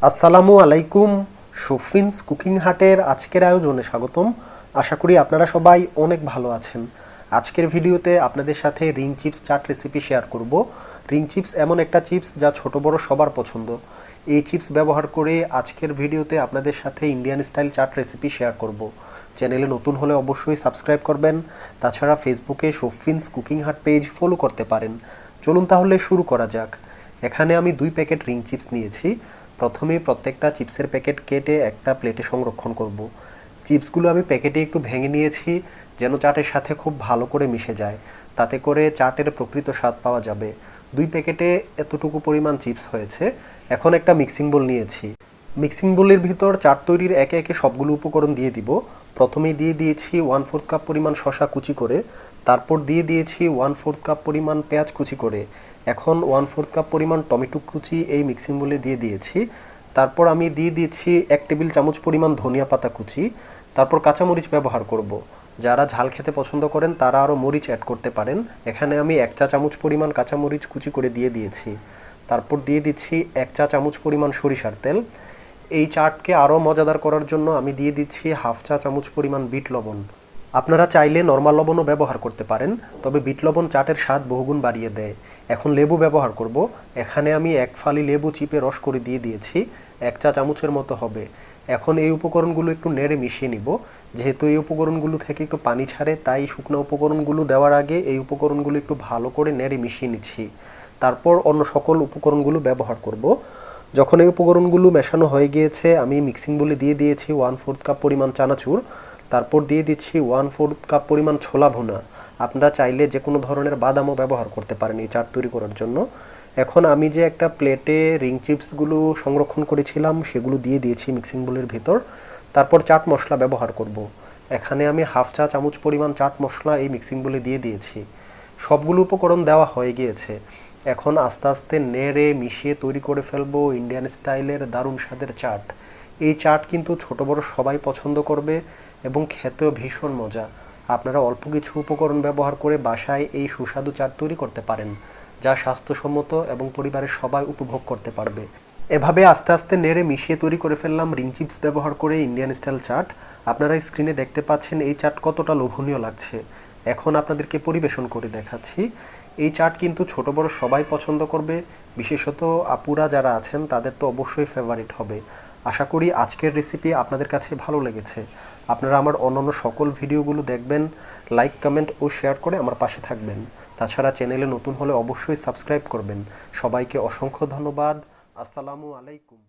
আসসালামু আলাইকুম। শফিনস কুকিং হাটের আজকের আয়োজনে স্বাগতম। আশা করি আপনারা সবাই অনেক ভালো আছেন। আজকের ভিডিওতে আপনাদের সাথে ring chips chaat recipe share করব। রিং চিপস এমন একটা চিপস যা ছোট বড় সবার পছন্দ। এই চিপস ব্যবহার করে আজকের ভিডিওতে আপনাদের সাথে Indian style chaat recipe share করব। চ্যানেলে নতুন হলে অবশ্যই সাবস্ক্রাইব করবেন। তাছাড়া ফেসবুকে Shafin's cooking hut page follow করতে পারেন। চলুন তাহলে শুরু করা যাক। এখানে আমি 2 প্যাকেট রিং চিপস নিয়েছি। প্রথমে প্রত্যেকটা চিপসের প্যাকেট কেটে একটা প্লেটে সংরক্ষণ করব। চিপসগুলো আমি প্যাকেটে একটু ভেঙে নিয়েছি যেন চাটের সাথে খুব ভালো করে মিশে যায়, তাতে করে চাটের প্রকৃত স্বাদ পাওয়া যাবে। 2 প্যাকেটে এতটুকু পরিমাণ চিপস হয়েছে। এখন একটা মিক্সিং বোল নিয়েছি। মিক্সিং বোলের ভিতর চাট তৈরির একে একে সবগুলো উপকরণ দিয়ে দিব। প্রথমেই দিয়ে দিয়েছি 1/4 কাপ পরিমাণ শসা কুচি করে, তারপর দিয়ে দিয়েছি 1/4 কাপ পরিমাণ পেঁয়াজ কুচি করে। এখন 1/4 কাপ পরিমাণ টমেটো কুচি এই মিক্সিং বোলে দিয়ে দিয়েছি। তারপর আমি দিয়ে দিয়েছি 1 টেবিল চামচ পরিমাণ ধনিয়া পাতা কুচি। তারপর কাঁচামরিচ ব্যবহার করব। যারা ঝাল খেতে পছন্দ করেন তারা আরও মরিচ অ্যাড করতে পারেন। এখানে আমি 1 চা চামচ পরিমাণ কাঁচামরিচ কুচি করে দিয়ে দিয়েছি। তারপর দিয়ে দিচ্ছি 1 চা চামচ পরিমাণ সরিষার তেল। এই চাটকে আরও মজাদার করার জন্য আমি দিয়ে দিচ্ছি 1/2 চা চামচ পরিমাণ বিট লবণ। আপনারা চাইলে নর্মাল লবণও ব্যবহার করতে পারেন, তবে বিট লবণ চাটের স্বাদ বহুগুণ বাড়িয়ে দেয়। এখন লেবু ব্যবহার করব। এখানে আমি 1 ফালি লেবু চিপে রস করে দিয়ে দিয়েছি, 1 চা চামচের মতো হবে। এখন এই উপকরণগুলো একটু নেড়ে মিশিয়ে নিব। যেহেতু এই উপকরণগুলো থেকে একটু পানি ছাড়ে, তাই শুকনো উপকরণগুলো দেওয়ার আগে এই উপকরণগুলো একটু ভালো করে নেড়ে মিশিয়ে নিচ্ছি। তারপর অন্য সকল উপকরণগুলো ব্যবহার করব। যখন এই উপকরণগুলো মেশানো হয়ে গিয়েছে, আমি মিক্সিং বলে দিয়ে দিয়েছি 1/4 কাপ পরিমাণ চানাচুর। তারপর দিয়ে দিচ্ছি 1/4 কাপ পরিমাণ ছোলা ভুনা। আপনারা চাইলে যে কোনো ধরনের বাদামও ব্যবহার করতে পারেন এই চাট তৈরি করার জন্য। এখন আমি যে একটা প্লেটে রিং চিপসগুলো সংরক্ষণ করেছিলাম সেগুলো দিয়ে দিয়েছি মিক্সিং বোলের ভিতর। তারপর চাট মশলা ব্যবহার করব। এখানে আমি 1/2 চা চামচ পরিমাণ চাট মশলা এই মিক্সিং বোলে দিয়ে দিয়েছি। সবগুলো উপকরণ দেওয়া হয়ে গিয়েছে। এখন আস্তে আস্তে নেড়ে মিশিয়ে তৈরি করে ফেলবো ইন্ডিয়ান স্টাইলের দারুণ স্বাদের চাট। এই চাট কিন্তু ছোট বড় সবাই পছন্দ করবে এবং খেতেও ভীষণ মজা। আপনারা অল্প কিছু উপকরণ ব্যবহার করে বাসায় এই সুস্বাদু চাট তৈরি করতে পারেন, যা স্বাস্থ্যসম্মত এবং পরিবারের সবাই উপভোগ করতে পারবে। এভাবে আস্তে আস্তে নেড়ে মিশিয়ে তৈরি করে ফেললাম রিং চিপস ব্যবহার করে ইন্ডিয়ান স্টাইল চাট। আপনারা স্ক্রিনে দেখতে পাচ্ছেন এই চাট কতটা লোভনীয় লাগছে। এখন আপনাদেরকে পরিবেশন করে দেখাচ্ছি। এই চাট কিন্তু ছোট বড় সবাই পছন্দ করবে, বিশেষত আপুরা যারা আছেন তাদের তো অবশ্যই ফেভারিট হবে। আশা করি আজকের রেসিপি আপনাদের কাছে ভালো লেগেছে। আপনারা আমার অন্যান্য সকল ভিডিওগুলো দেখবেন, লাইক কমেন্ট ও শেয়ার করে আমার পাশে থাকবেন। তাছাড়া চ্যানেলে নতুন হলে অবশ্যই সাবস্ক্রাইব করবেন। সবাইকে অসংখ্য ধন্যবাদ। আসসালামু আলাইকুম।